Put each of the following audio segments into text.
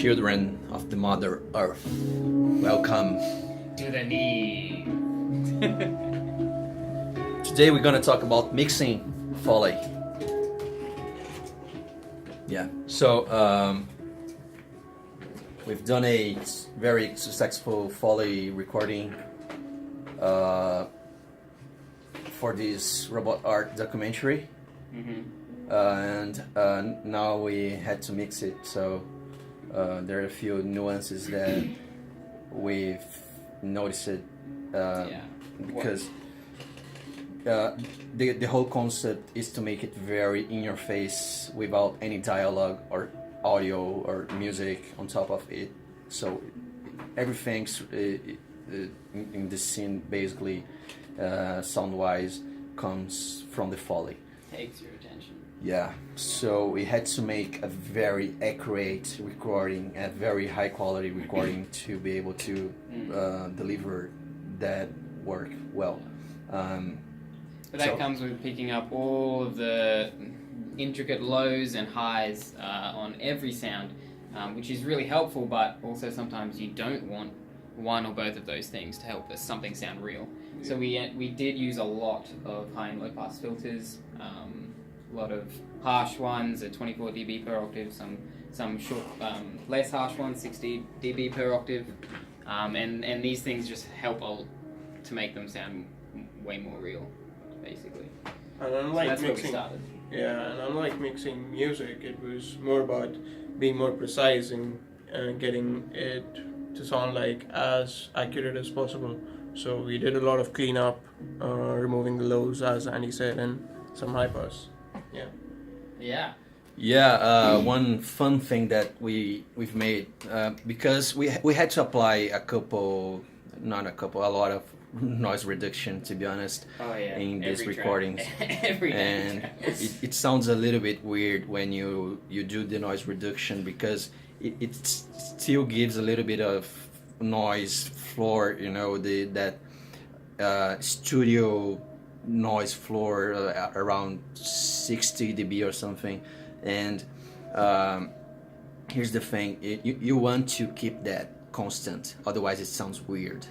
children of the Mother Earth. Welcome. To the knee. Today we're gonna talk about mixing Foley. Yeah, so we've done a very successful Foley recording for this robot art documentary. And now we had to mix it, so there are a few nuances that we've noticed because the whole concept is to make it very in your face without any dialogue or audio or music on top of it, so everything's in the scene basically sound wise comes from the Foley. Takes your attention. Yeah, so we had to make a very accurate recording, a very high quality recording to be able to deliver that work well. But that comes with picking up all of the intricate lows and highs on every sound, which is really helpful, but also sometimes you don't want one or both of those things to help something sound real. Yeah. So we did use a lot of high and low pass filters, a lot of harsh ones at 24 dB per octave, some short, less harsh ones, 60 dB per octave, and these things just help to make them sound way more real, basically. And unlike so that's mixing, where we started. Yeah, and unlike mixing music, it was more about being more precise and getting it to sound like as accurate as possible. So we did a lot of cleanup, removing the lows, as Andy said, and some high pass. Yeah. One fun thing that we've made because we had to apply a lot of noise reduction, to be honest, in these recordings. And it sounds a little bit weird when you do the noise reduction, because it still gives a little bit of noise floor, that studio noise floor around 60 dB or something. And here's the thing, you want to keep that constant, otherwise it sounds weird.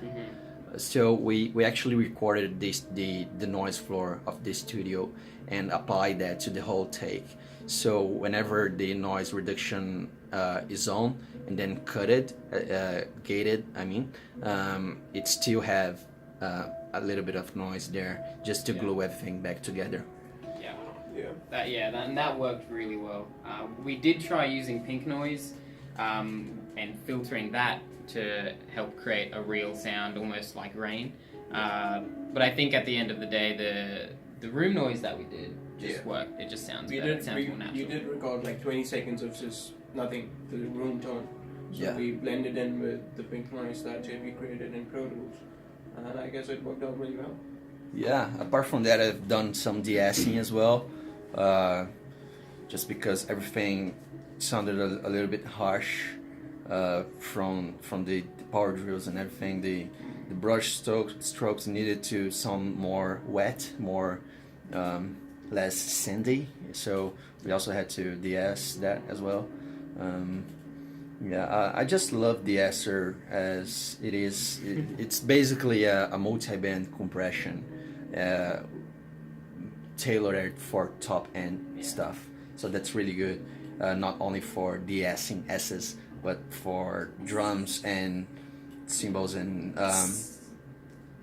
So we actually recorded the noise floor of the studio and applied that to the whole take. So whenever the noise reduction is on and then gated, it still have a little bit of noise there, just to glue everything back together. And that worked really well. We did try using pink noise and filtering that to help create a real sound, almost like rain. But I think at the end of the day, the room noise that we did just worked. It just sounds better. It sounds more natural. You did record like 20 seconds of just nothing, the room tone. So we blended in with the pink noise that Jamie created in Pro Tools. And I guess it worked out really well. Yeah, apart from that, I've done some de-essing as well, just because everything sounded a little bit harsh from the power drills and everything. The brush strokes needed to sound more wet, more less sandy, so we also had to de-ess that as well. I just love de-esser as it is. It's basically a multi-band compression tailored for top-end stuff. So that's really good, not only for de-essing S's, but for drums and cymbals and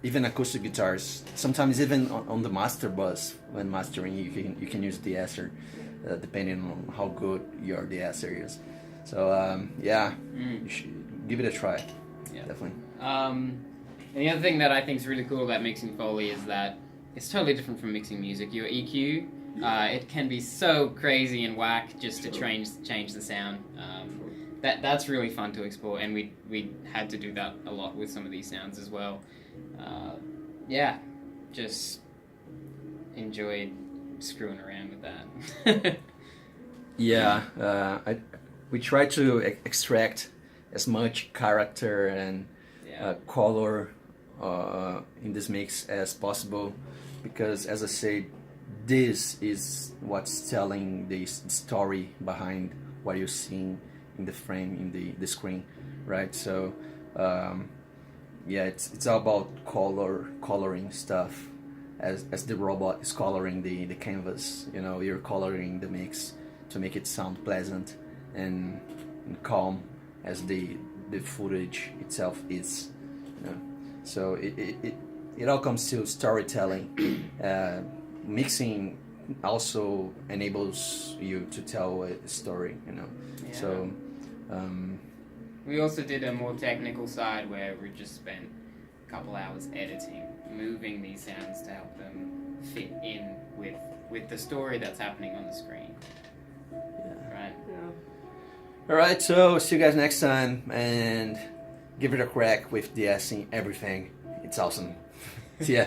even acoustic guitars. Sometimes even on the master bus, when mastering, you can use de-esser, depending on how good your de-esser is. So you should give it a try. Yeah, definitely. And the other thing that I think is really cool about mixing Foley is that it's totally different from mixing music. Your EQ, it can be so crazy and whack just to change the sound. That's really fun to explore, and we had to do that a lot with some of these sounds as well. Just enjoyed screwing around with that. We try to extract as much character and color in this mix as possible, because, as I say, this is what's telling the story behind what you're seeing in the frame, in the screen, right? So yeah, it's all about coloring stuff as the robot is coloring the canvas. You know, you're coloring the mix to make it sound pleasant and calm as the footage itself is. You know? So it all comes to storytelling. Mixing also enables you to tell a story, you know. Yeah. So we also did a more technical side where we just spent a couple hours editing, moving these sounds to help them fit in with the story that's happening on the screen. yeah. Right? Yeah. All right, so see you guys next time, and give it a crack with de-essing everything. It's awesome. See ya.